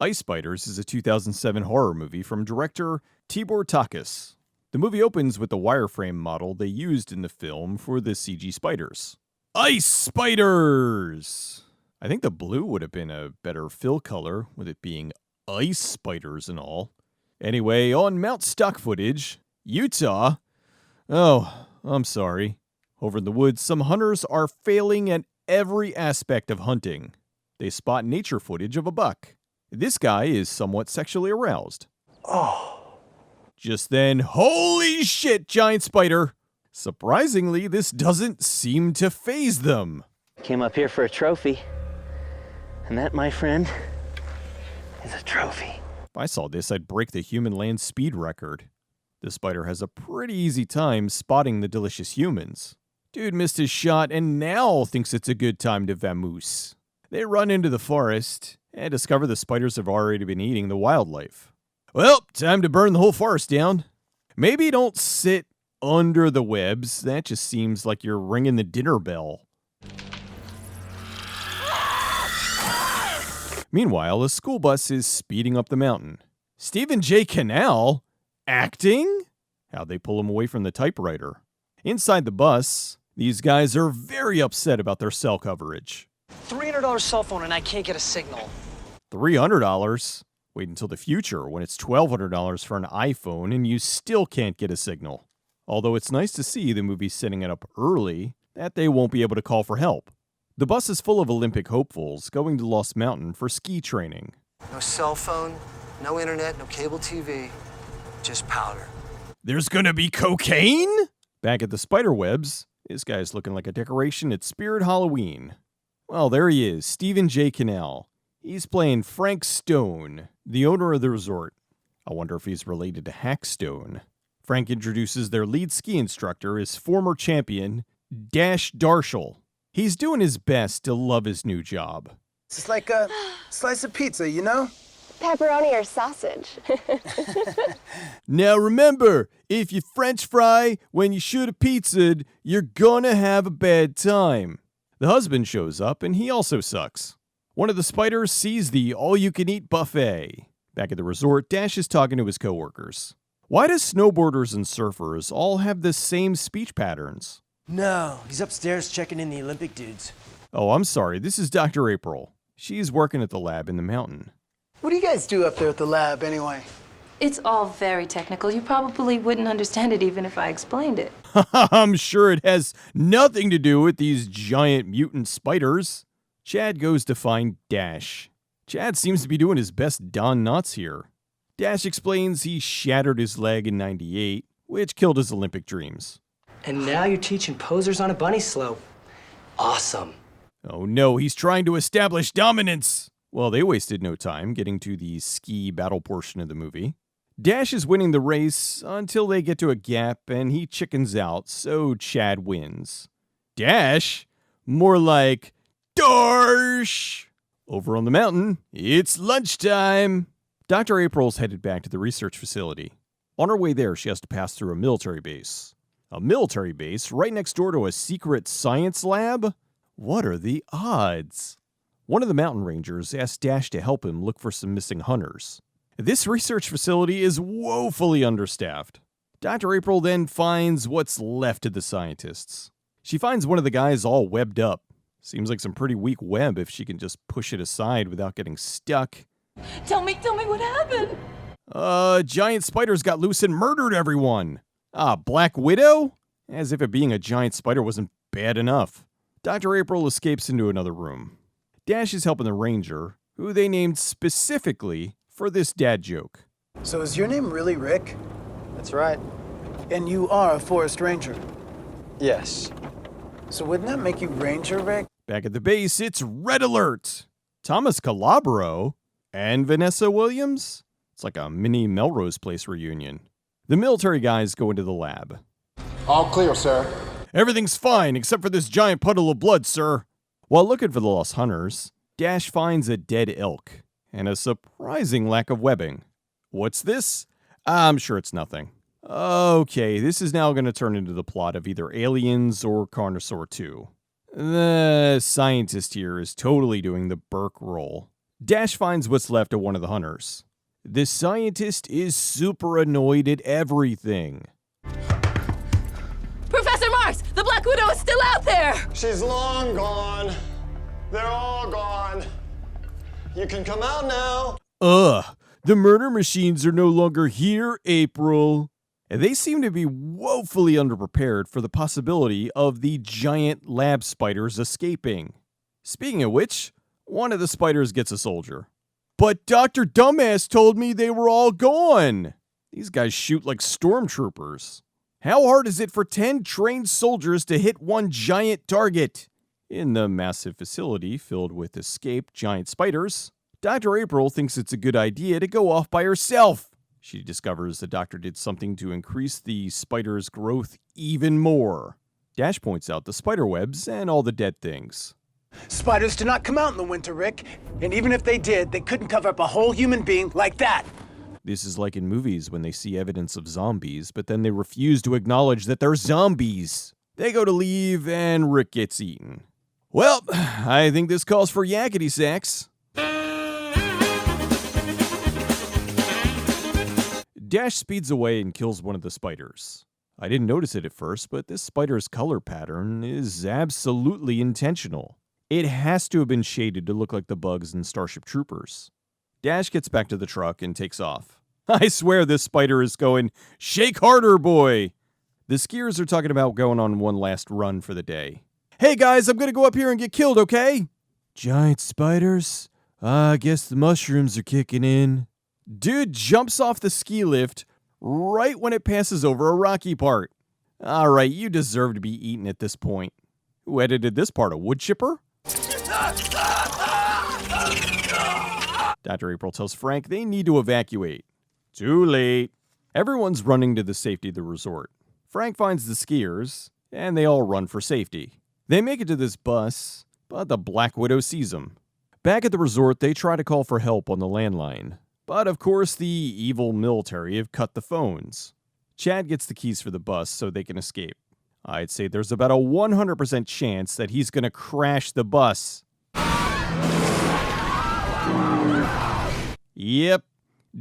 Ice Spiders is a 2007 horror movie from director Tibor Takács. The movie opens with the wireframe model they used in the film for the CG spiders. Ice Spiders! I think the blue would have been a better fill color, with it being ice spiders and all. Anyway, on Mount Stock footage, Utah. Oh, I'm sorry. Over in the woods, some hunters are failing at every aspect of hunting. They spot nature footage of a buck. This guy is somewhat sexually aroused. Oh. Just then, holy shit, giant spider! Surprisingly, this doesn't seem to faze them. Came up here for a trophy. And that, my friend, is a trophy. If I saw this, I'd break the human land speed record. The spider has a pretty easy time spotting the delicious humans. Dude missed his shot and now thinks it's a good time to vamoose. They run into the forest and discover the spiders have already been eating the wildlife. Well, time to burn the whole forest down. Maybe don't sit under the webs. That just seems like you're ringing the dinner bell. Meanwhile, a school bus is speeding up the mountain. Stephen J. Cannell? Acting? How'd they pull him away from the typewriter? Inside the bus, these guys are very upset about their cell coverage. $300 cell phone and I can't get a signal. $300? Wait until the future when it's $1,200 for an iPhone and you still can't get a signal. Although it's nice to see the movie setting it up early that they won't be able to call for help. The bus is full of Olympic hopefuls going to Lost Mountain for ski training. No cell phone, no internet, no cable TV, just powder. There's gonna be cocaine? Back at the spiderwebs, this guy's looking like a decoration at Spirit Halloween. Well, there he is, Stephen J. Cannell. He's playing Frank Stone, the owner of the resort. I wonder if he's related to Hackstone. Frank introduces their lead ski instructor as former champion, Dash Darshall. He's doing his best to love his new job. It's like a slice of pizza, you know? Pepperoni or sausage. Now remember, if you French fry when you should have pizzaed, you're gonna have a bad time. The husband shows up and he also sucks. One of the spiders sees the all-you-can-eat buffet. Back at the resort, Dash is talking to his coworkers. Why do snowboarders and surfers all have the same speech patterns? No, he's upstairs checking in the Olympic dudes. Oh, I'm sorry, this is Dr. April. She's working at the lab in the mountain. What do you guys do up there at the lab, anyway? It's all very technical. You probably wouldn't understand it even if I explained it. I'm sure it has nothing to do with these giant mutant spiders. Chad goes to find Dash. Chad seems to be doing his best Don Knotts here. Dash explains he shattered his leg in '98, which killed his Olympic dreams. And now you're teaching posers on a bunny slope. Awesome. Oh no, he's trying to establish dominance! Well, they wasted no time getting to the ski battle portion of the movie. Dash is winning the race until they get to a gap and he chickens out, so Chad wins. Dash? More like Darsh! Over on the mountain, it's lunchtime! Dr. April's headed back to the research facility. On her way there, she has to pass through a military base. A military base right next door to a secret science lab? What are the odds? One of the mountain rangers asks Dash to help him look for some missing hunters. This research facility is woefully understaffed. Dr. April then finds what's left of the scientists. She finds one of the guys all webbed up. Seems like some pretty weak web if she can just push it aside without getting stuck. Tell me what happened? Giant spiders got loose and murdered everyone. Black Widow? As if it being a giant spider wasn't bad enough. Dr. April escapes into another room. Dash is helping the ranger, who they named specifically for this dad joke. So is your name really Rick? That's right. And you are a forest ranger? Yes. So wouldn't that make you Ranger Rick? Back at the base, it's Red Alert! Thomas Calabro and Vanessa Williams? It's like a mini Melrose Place reunion. The military guys go into the lab. All clear, sir. Everything's fine except for this giant puddle of blood, sir. While looking for the lost hunters, Dash finds a dead elk and a surprising lack of webbing. What's this? I'm sure it's nothing. Okay, this is now going to turn into the plot of either Aliens or Carnosaur 2. The scientist here is totally doing the Burke role. Dash finds what's left of one of the hunters. The scientist is super annoyed at everything. Professor Marks, the Black Widow is still out there! She's long gone. They're all gone. You can come out now. The murder machines are no longer here, April. And they seem to be woefully underprepared for the possibility of the giant lab spiders escaping. Speaking of which, one of the spiders gets a soldier. But Dr. Dumbass told me they were all gone. These guys shoot like stormtroopers. How hard is it for 10 trained soldiers to hit one giant target? In the massive facility filled with escaped giant spiders, Dr. April thinks it's a good idea to go off by herself. She discovers the doctor did something to increase the spider's growth even more. Dash points out the spider webs and all the dead things. Spiders do not come out in the winter, Rick. And even if they did, they couldn't cover up a whole human being like that. This is like in movies when they see evidence of zombies, but then they refuse to acknowledge that they're zombies. They go to leave and Rick gets eaten. Well, I think this calls for yakety sax. Dash speeds away and kills one of the spiders. I didn't notice it at first, but this spider's color pattern is absolutely intentional. It has to have been shaded to look like the bugs in Starship Troopers. Dash gets back to the truck and takes off. I swear this spider is going, "Shake harder, boy!" The skiers are talking about going on one last run for the day. "Hey guys, I'm gonna go up here and get killed, okay?" "Giant spiders? I guess the mushrooms are kicking in." Dude jumps off the ski lift right when it passes over a rocky part. Alright, you deserve to be eaten at this point. Who edited this part, a wood chipper? Dr. April tells Frank they need to evacuate. Too late. Everyone's running to the safety of the resort. Frank finds the skiers, and they all run for safety. They make it to this bus, but the Black Widow sees them. Back at the resort, they try to call for help on the landline. But of course, the evil military have cut the phones. Chad gets the keys for the bus so they can escape. I'd say there's about a 100% chance that he's gonna crash the bus. Yep,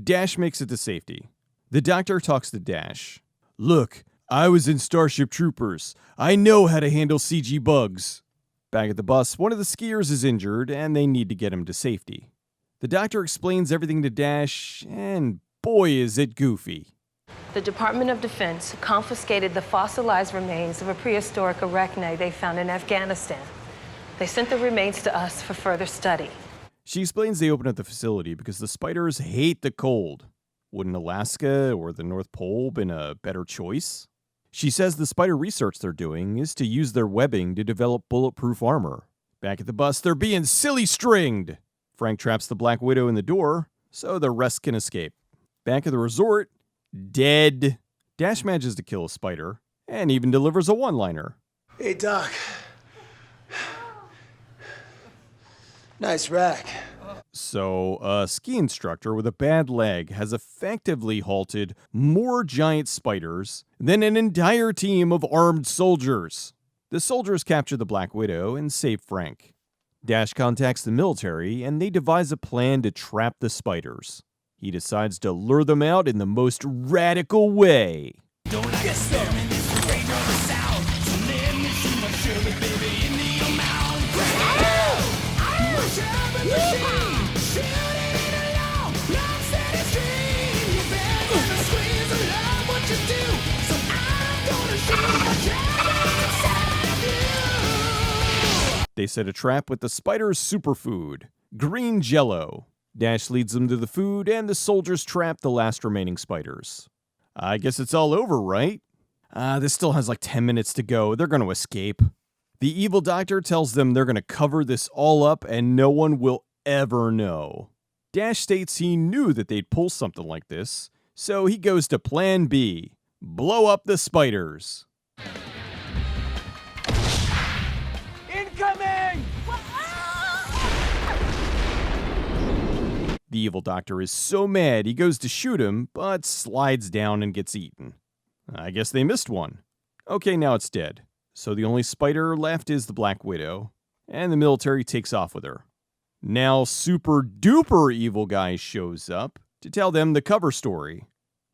Dash makes it to safety. The doctor talks to Dash. "Look, I was in Starship Troopers. I know how to handle CG bugs." Back at the bus, one of the skiers is injured and they need to get him to safety. The doctor explains everything to Dash, and boy is it goofy. The Department of Defense confiscated the fossilized remains of a prehistoric arachne they found in Afghanistan. They sent the remains to us for further study. She explains they opened up the facility because the spiders hate the cold. Wouldn't Alaska or the North Pole been a better choice? She says the spider research they're doing is to use their webbing to develop bulletproof armor. Back at the bus, they're being silly stringed. Frank traps the Black Widow in the door so the rest can escape. Back at the resort, dead. Dash manages to kill a spider and even delivers a one-liner. Hey, Doc. Nice rack. So, a ski instructor with a bad leg has effectively halted more giant spiders than an entire team of armed soldiers. The soldiers capture the Black Widow and save Frank. Dash contacts the military and they devise a plan to trap the spiders. He decides to lure them out in the most radical way. They set a trap with the spider's superfood, green jello. Dash leads them to the food, and the soldiers trap the last remaining spiders. I guess it's all over, right? This still has like 10 minutes to go. They're going to escape. The evil doctor tells them they're going to cover this all up and no one will ever know. Dash states he knew that they'd pull something like this, so he goes to Plan B. Blow up the spiders. Incoming! The evil doctor is so mad he goes to shoot him, but slides down and gets eaten. I guess they missed one. Okay, now it's dead. So the only spider left is the Black Widow, and the military takes off with her. Now super duper evil guy shows up to tell them the cover story.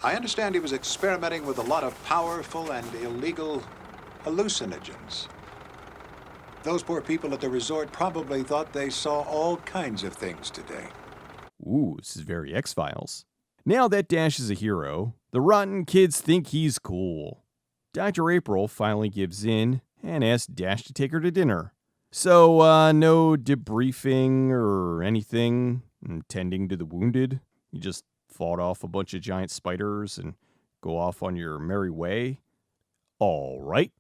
I understand he was experimenting with a lot of powerful and illegal hallucinogens. Those poor people at the resort probably thought they saw all kinds of things today. Ooh, this is very X-Files. Now that Dash is a hero, the rotten kids think he's cool. Dr. April finally gives in and asks Dash to take her to dinner. So, no debriefing or anything, tending to the wounded. You just fought off a bunch of giant spiders and go off on your merry way. All right.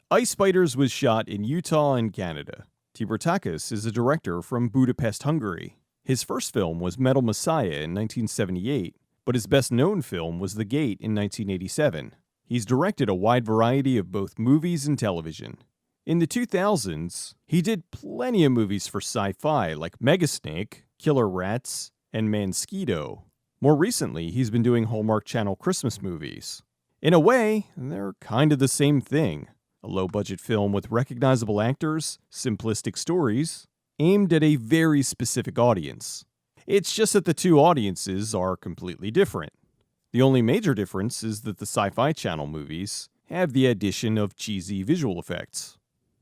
Ice Spiders was shot in Utah and Canada. Tibor Takács is a director from Budapest, Hungary. His first film was Metal Messiah in 1978, but his best-known film was The Gate in 1987. He's directed a wide variety of both movies and television. In the 2000s, he did plenty of movies for sci-fi like Megasnake, Killer Rats, and Mansquito. More recently, he's been doing Hallmark Channel Christmas movies. In a way, they're kind of the same thing. A low-budget film with recognizable actors, simplistic stories, aimed at a very specific audience. It's just that the two audiences are completely different. The only major difference is that the Sci-Fi Channel movies have the addition of cheesy visual effects.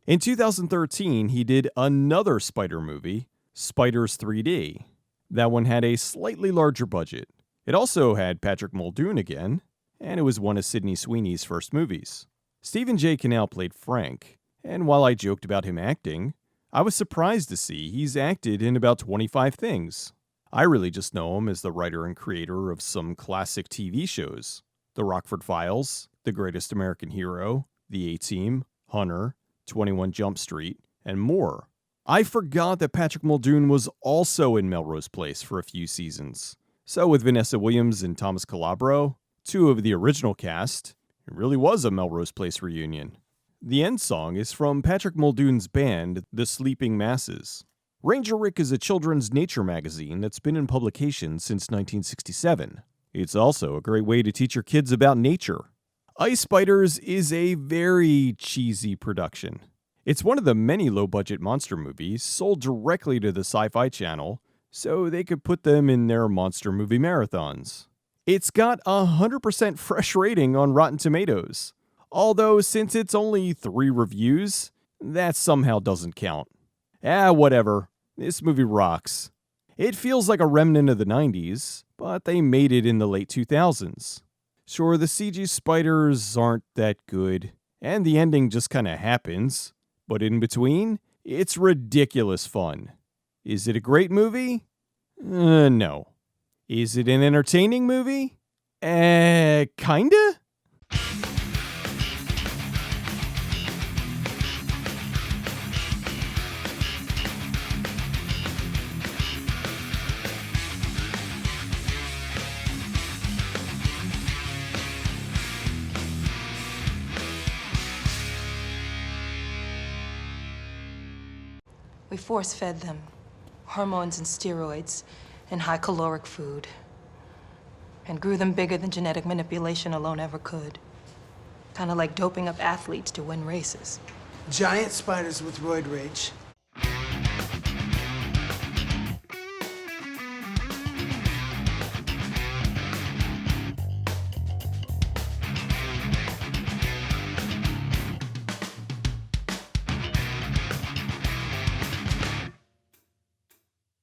In 2013, he did another spider movie, Spiders 3D. That one had a slightly larger budget. It also had Patrick Muldoon again, and it was one of Sydney Sweeney's first movies. Stephen J. Cannell played Frank, and while I joked about him acting, I was surprised to see he's acted in about 25 things. I really just know him as the writer and creator of some classic TV shows. The Rockford Files, The Greatest American Hero, The A-Team, Hunter, 21 Jump Street, and more. I forgot that Patrick Muldoon was also in Melrose Place for a few seasons. So with Vanessa Williams and Thomas Calabro, two of the original cast, it really was a Melrose Place reunion. The end song is from Patrick Muldoon's band, The Sleeping Masses. Ranger Rick is a children's nature magazine that's been in publication since 1967. It's also a great way to teach your kids about nature. Ice Spiders is a very cheesy production. It's one of the many low-budget monster movies sold directly to the Sci-Fi Channel so they could put them in their monster movie marathons. It's got a 100% fresh rating on Rotten Tomatoes, although since it's only 3 reviews, that somehow doesn't count. Whatever. This movie rocks. It feels like a remnant of the 90s, but they made it in the late 2000s. Sure, the CG spiders aren't that good, and the ending just kinda happens, but in between, it's ridiculous fun. Is it a great movie? No. Is it an entertaining movie? Kinda? We force-fed them hormones and steroids and high-caloric food, and grew them bigger than genetic manipulation alone ever could. Kind of like doping up athletes to win races. Giant spiders with roid rage.